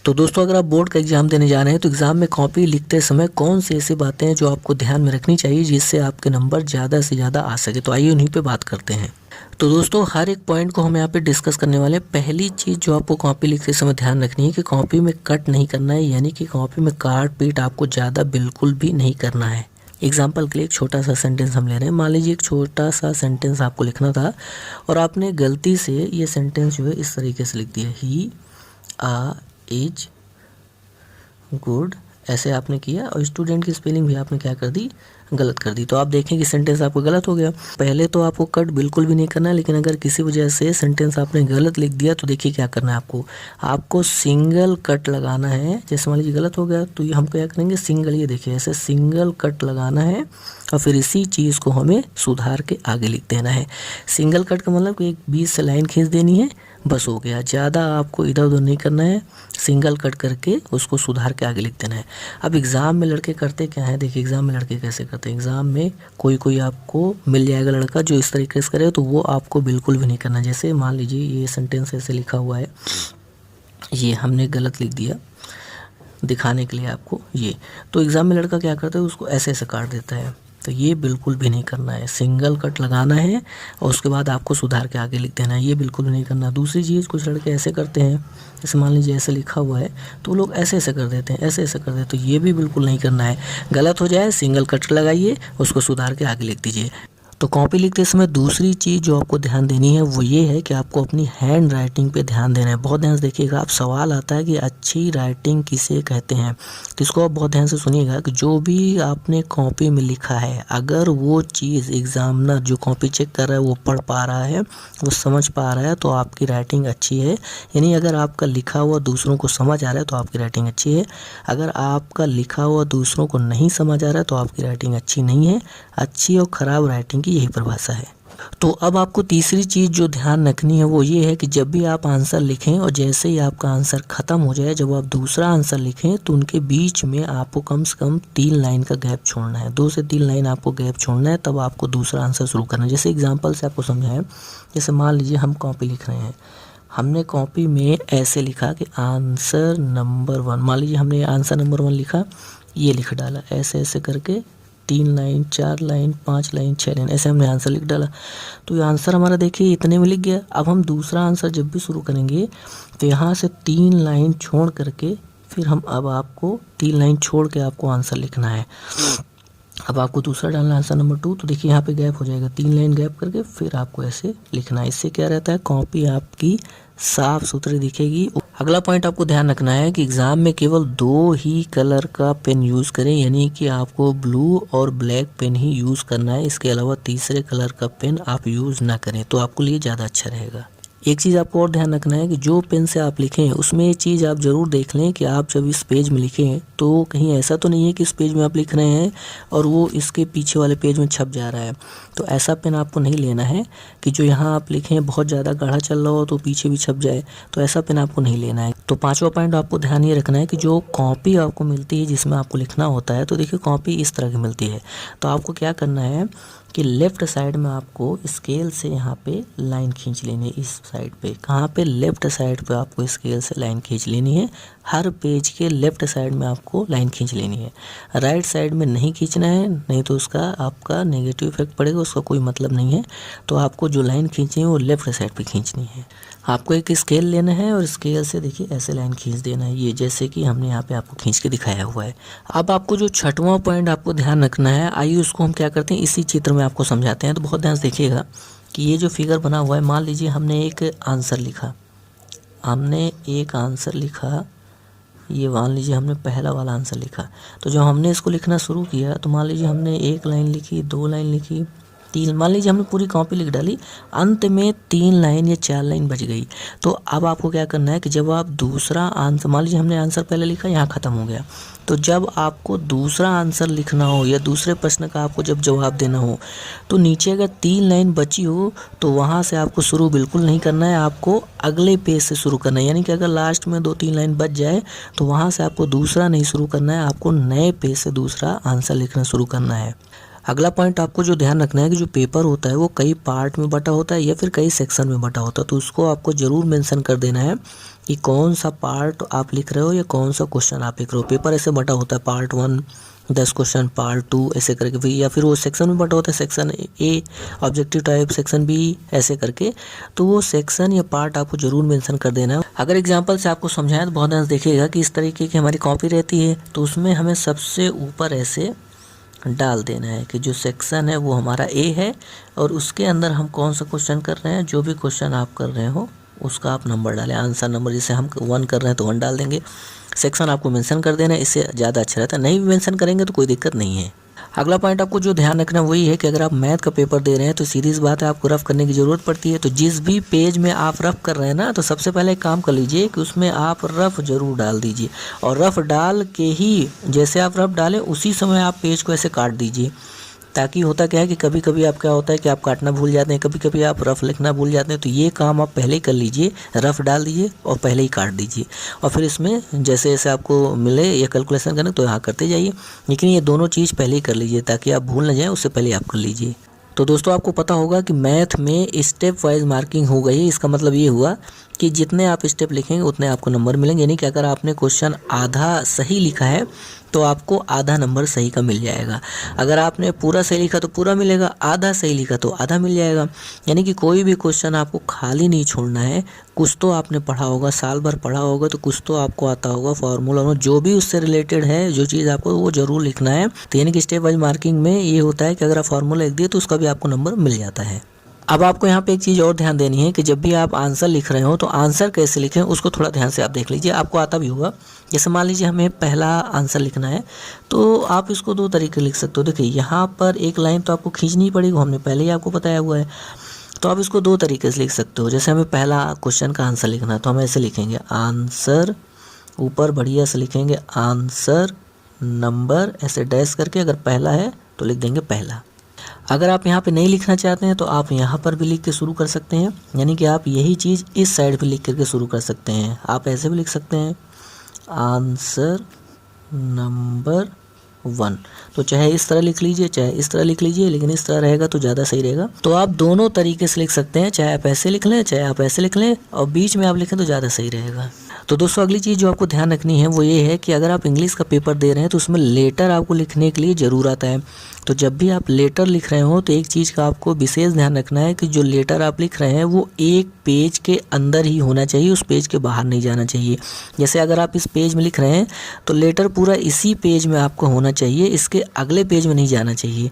तो दोस्तों, अगर आप बोर्ड का एग्ज़ाम देने जा रहे हैं तो एग्ज़ाम में कॉपी लिखते समय कौन सी ऐसी बातें हैं जो आपको ध्यान में रखनी चाहिए जिससे आपके नंबर ज़्यादा से ज़्यादा आ सके। तो आइए उन्हीं पे बात करते हैं। तो दोस्तों, हर एक पॉइंट को हम यहाँ पे डिस्कस करने वाले हैं। पहली चीज़ जो आपको कॉपी लिखते समय ध्यान रखनी है कि कॉपी में कट नहीं करना है, यानी कि कॉपी में काट पीट आपको ज़्यादा बिल्कुल भी नहीं करना है। एग्जाम्पल के लिए एक छोटा सा सेंटेंस हम ले रहे हैं। मान लीजिए एक छोटा सा सेंटेंस आपको लिखना था और आपने गलती से ये सेंटेंस जो है इस तरीके से लिख दिया, ही आ इज गुड, ऐसे आपने किया और स्टूडेंट की स्पेलिंग भी आपने क्या कर दी, गलत कर दी। तो आप देखें कि सेंटेंस आपको गलत हो गया। पहले तो आपको कट बिल्कुल भी नहीं करना है, लेकिन अगर किसी वजह से सेंटेंस आपने गलत लिख दिया तो देखिए क्या करना है आपको सिंगल कट लगाना है। जैसे मान लीजिए गलत हो गया तो ये हम क्या करेंगे, सिंगल, ये देखिए ऐसे सिंगल कट लगाना है और फिर इसी चीज़ को हमें सुधार के आगे लिख देना है। सिंगल कट का मतलब कि एक बीच से लाइन खींच देनी है, बस हो गया। ज़्यादा आपको इधर उधर नहीं करना है, सिंगल कट करके उसको सुधार के आगे लिख देना है। अब एग्ज़ाम में लड़के करते क्या है, देखिए एग्ज़ाम में लड़के कैसे करते हैं। एग्ज़ाम में कोई आपको मिल जाएगा लड़का जो इस तरीके से करे, तो वो आपको बिल्कुल भी नहीं करना। जैसे मान लीजिए ये सेंटेंस ऐसे लिखा हुआ है, ये हमने गलत लिख दिया दिखाने के लिए आपको ये, तो एग्ज़ाम में लड़का क्या करता है, उसको ऐसे ऐसे काट देता है। तो ये बिल्कुल भी नहीं करना है, सिंगल कट लगाना है और उसके बाद आपको सुधार के आगे लिख देना है, ये बिल्कुल भी नहीं करना। दूसरी चीज़, कुछ लड़के ऐसे करते हैं, जैसे मान लीजिए ऐसे लिखा हुआ है तो लोग ऐसे ऐसे कर देते हैं, ऐसे ऐसे कर देते हैं, तो ये भी बिल्कुल नहीं करना है। गलत हो जाए सिंगल कट लगाइए, उसको सुधार के आगे लिख दीजिए। तो कॉपी लिखते समय दूसरी चीज़ जो आपको ध्यान देनी है वो ये है कि आपको अपनी हैंड राइटिंग पे ध्यान देना है। बहुत ध्यान से देखिएगा, आप सवाल आता है कि अच्छी राइटिंग किसे कहते हैं, तो इसको आप बहुत ध्यान से सुनिएगा कि जो भी आपने कॉपी में लिखा है, अगर वो चीज़ एग्जामिनर जो कॉपी चेक कर रहा है वो पढ़ पा रहा है, वो समझ पा रहा है, तो आपकी राइटिंग अच्छी है। यानी अगर आपका लिखा हुआ दूसरों को समझ आ रहा है तो आपकी राइटिंग अच्छी है। अगर आपका लिखा हुआ दूसरों को नहीं समझ आ रहा है तो आपकी राइटिंग अच्छी नहीं है। अच्छी और ख़राब राइटिंग यही परिभाषा है। तो अब आपको तीसरी चीज़ जो ध्यान रखनी है वो ये है कि जब भी आप आंसर लिखें और जैसे ही आपका आंसर ख़त्म हो जाए, जब आप दूसरा आंसर लिखें तो उनके बीच में आपको कम से कम 3 लाइन का गैप छोड़ना है। 2 से 3 लाइन आपको गैप छोड़ना है, तब आपको दूसरा आंसर शुरू करना है। जैसे एग्जाम्पल से आपको समझाएं, जैसे मान लीजिए हम कॉपी लिख रहे हैं, हमने कॉपी में ऐसे लिखा कि आंसर नंबर 1, मान लीजिए हमने आंसर नंबर 1 लिखा, ये लिख डाला ऐसे ऐसे करके 3 लाइन 4 लाइन 5 लाइन 6 लाइन ऐसे हमने आंसर लिख डाला। तो ये आंसर हमारा देखिए इतने में लिख गया। अब हम दूसरा आंसर जब भी शुरू करेंगे तो यहाँ से 3 लाइन छोड़ करके फिर हम अब आपको 3 लाइन छोड़ के आपको आंसर लिखना है। अब आपको दूसरा डालना आंसर नंबर 2, तो देखिए यहाँ पे गैप हो जाएगा, 3 लाइन गैप करके फिर आपको ऐसे लिखना है। इससे क्या रहता है, कॉपी आपकी साफ सुथरी दिखेगी। अगला पॉइंट आपको ध्यान रखना है कि एग्ज़ाम में केवल 2 ही कलर का पेन यूज़ करें, यानी कि आपको ब्लू और ब्लैक पेन ही यूज़ करना है। इसके अलावा तीसरे कलर का पेन आप यूज़ ना करें, तो आपके लिए ज़्यादा अच्छा रहेगा। एक चीज़ आपको और ध्यान रखना है कि जो पेन से आप लिखें उसमें ये चीज़ आप ज़रूर देख लें कि आप जब इस पेज में लिखें तो कहीं ऐसा तो नहीं है कि इस पेज में आप लिख रहे हैं और वो इसके पीछे वाले पेज में छप जा रहा है। तो ऐसा पेन आपको नहीं लेना है कि जो यहाँ आप लिखें बहुत ज़्यादा गाढ़ा चल रहा हो तो पीछे भी छप जाए, तो ऐसा पेन आपको नहीं लेना है। तो 5वां पॉइंट आपको ध्यान ये रखना है कि जो कॉपी आपको मिलती है जिसमें आपको लिखना होता है, तो देखिए कॉपी इस तरह की मिलती है, तो आपको क्या करना है कि लेफ़्ट साइड में आपको स्केल से यहाँ पे लाइन खींच लेनी है। इस साइड पे, कहाँ पे, लेफ़्ट साइड पे आपको स्केल से लाइन खींच लेनी है। हर पेज के लेफ़्ट साइड में आपको लाइन खींच लेनी है, राइट साइड में नहीं खींचना है, नहीं तो उसका आपका नेगेटिव इफेक्ट पड़ेगा, उसका कोई मतलब नहीं है। तो आपको जो लाइन खींचनी है वो लेफ़्ट साइड पे खींचनी है। आपको एक स्केल लेना है और स्केल से देखिए ऐसे लाइन खींच देना है, ये जैसे कि हमने यहाँ पे आपको खींच के दिखाया हुआ है। अब आपको जो 6वां पॉइंट आपको ध्यान रखना है, आइए उसको हम क्या करते हैं इसी चित्र में आपको समझाते हैं। तो बहुत ध्यान से देखिएगा कि ये जो फिगर बना हुआ है, मान लीजिए हमने एक आंसर लिखा, ये मान लीजिए हमने पहला वाला आंसर लिखा। तो जब हमने इसको लिखना शुरू किया तो मान लीजिए हमने 1 लाइन लिखी, 2 लाइन लिखी, 3, मान लीजिए हमने पूरी कॉपी लिख डाली, अंत में 3 लाइन या 4 लाइन बच गई। तो अब आपको क्या करना है कि जब आप दूसरा आंसर, मान लीजिए हमने आंसर पहले लिखा, यहाँ ख़त्म हो गया, तो जब आपको दूसरा आंसर लिखना हो या दूसरे प्रश्न का आपको जब जवाब देना हो तो नीचे अगर 3 लाइन बची हो तो वहाँ से आपको शुरू बिल्कुल नहीं करना है, आपको अगले पेज से शुरू करना है। यानी कि अगर लास्ट में 2-3 लाइन बच जाए तो वहाँ से आपको दूसरा नहीं शुरू करना है, आपको नए पेज से दूसरा आंसर लिखना शुरू करना है। अगला पॉइंट आपको जो ध्यान रखना है कि जो पेपर होता है वो कई पार्ट में बटा होता है या फिर कई सेक्शन में बटा होता है, तो उसको आपको ज़रूर मेंशन कर देना है कि कौन सा पार्ट आप लिख रहे हो या कौन सा क्वेश्चन आप लिख रहे हो। पेपर ऐसे बटा होता है पार्ट 1 10 क्वेश्चन, पार्ट 2 ऐसे करके, फिर या फिर वो सेक्शन में बटा होता है, section A objective type, section B ऐसे करके, तो वो सेक्शन या पार्ट आपको जरूर मेंशन कर देना है। अगर एग्जांपल से आपको समझाएं तो बहुत ध्यान से देखिएगा कि इस तरीके की हमारी कॉपी रहती है, तो उसमें हमें सबसे ऊपर ऐसे डाल देना है कि जो सेक्शन है वो हमारा ए है और उसके अंदर हम कौन सा क्वेश्चन कर रहे हैं, जो भी क्वेश्चन आप कर रहे हो उसका आप नंबर डालें, आंसर नंबर, जैसे हम 1 कर रहे हैं तो 1 डाल देंगे। सेक्शन आपको मेंशन कर देना है, इससे ज़्यादा अच्छा रहता है। नहीं भी मेंशन करेंगे तो कोई दिक्कत नहीं है। अगला पॉइंट आपको जो ध्यान रखना वही है कि अगर आप मैथ का पेपर दे रहे हैं तो सीधी सी बात है आपको रफ करने की ज़रूरत पड़ती है। तो जिस भी पेज में आप रफ कर रहे हैं ना, तो सबसे पहले एक काम कर लीजिए कि उसमें आप रफ ज़रूर डाल दीजिए, और रफ डाल के ही जैसे आप रफ डालें उसी समय आप पेज को ऐसे काट दीजिए, ताकि होता क्या है कि कभी कभी आप क्या होता है कि आप काटना भूल जाते हैं, कभी कभी आप रफ लिखना भूल जाते हैं। तो ये काम आप पहले ही कर लीजिए, रफ डाल दीजिए और पहले ही काट दीजिए, और फिर इसमें जैसे जैसे आपको मिले ये कैलकुलेशन करना तो यहाँ करते जाइए, लेकिन ये दोनों चीज़ पहले ही कर लीजिए ताकि आप भूल न जाएँ, उससे पहले आप कर लीजिए। तो दोस्तों आपको पता होगा कि मैथ में स्टेप वाइज मार्किंग हो गई। इसका मतलब ये हुआ कि जितने आप स्टेप लिखेंगे उतने आपको नंबर मिलेंगे, यानी कि अगर आपने क्वेश्चन आधा सही लिखा है तो आपको आधा नंबर सही का मिल जाएगा, अगर आपने पूरा सही लिखा तो पूरा मिलेगा, आधा सही लिखा तो आधा मिल जाएगा। यानी कि कोई भी क्वेश्चन आपको खाली नहीं छोड़ना है, कुछ तो आपने पढ़ा होगा, साल भर पढ़ा होगा तो कुछ तो आपको आता होगा फार्मूला, जो भी उससे रिलेटेड है जो चीज़ आपको वो जरूर लिखना है। तो यानी कि स्टेप वाइज मार्किंग में ये होता है कि अगर आप फार्मूला लिख दिए तो उसका भी आपको नंबर मिल जाता है। अब आपको यहाँ पे एक चीज़ और ध्यान देनी है कि जब भी आप आंसर लिख रहे हो तो आंसर कैसे लिखें उसको थोड़ा ध्यान से आप देख लीजिए, आपको आता भी होगा। जैसे मान लीजिए हमें पहला आंसर लिखना है तो आप इसको 2 तरीके लिख सकते हो। देखिए यहाँ पर एक लाइन तो आपको खींचनी पड़ेगी, हमने पहले ही आपको बताया हुआ है, तो आप इसको 2 तरीके से लिख सकते हो। जैसे हमें पहला क्वेश्चन का आंसर लिखना है तो हम ऐसे लिखेंगे आंसर, ऊपर बढ़िया से लिखेंगे आंसर नंबर ऐसे डैश करके, अगर पहला है तो लिख देंगे पहला। अगर आप यहाँ पे नहीं लिखना चाहते हैं तो आप यहाँ पर भी लिख के शुरू कर सकते हैं, यानी कि आप यही चीज़ इस साइड पे लिख करके शुरू कर सकते हैं। आप ऐसे भी लिख सकते हैं आंसर नंबर 1, तो चाहे इस तरह लिख लीजिए चाहे इस तरह लिख लीजिए, लेकिन इस तरह रहेगा तो ज़्यादा सही रहेगा। तो आप दोनों तरीके से लिख सकते हैं, चाहे आप ऐसे लिख लें चाहे आप ऐसे लिख लें, और बीच में आप लिखें तो ज़्यादा सही रहेगा। तो दोस्तों अगली चीज़ जो आपको ध्यान रखनी है वो ये है कि अगर आप इंग्लिश का पेपर दे रहे हैं तो उसमें लेटर आपको लिखने के लिए ज़रूर आता है। तो जब भी आप लेटर लिख रहे हो तो एक चीज़ का आपको विशेष ध्यान रखना है कि जो लेटर आप लिख रहे हैं वो एक पेज के अंदर ही होना चाहिए, उस पेज के बाहर नहीं जाना चाहिए। जैसे अगर आप इस पेज में लिख रहे हैं तो लेटर पूरा इसी पेज में आपको होना चाहिए, इसके अगले पेज में नहीं जाना चाहिए।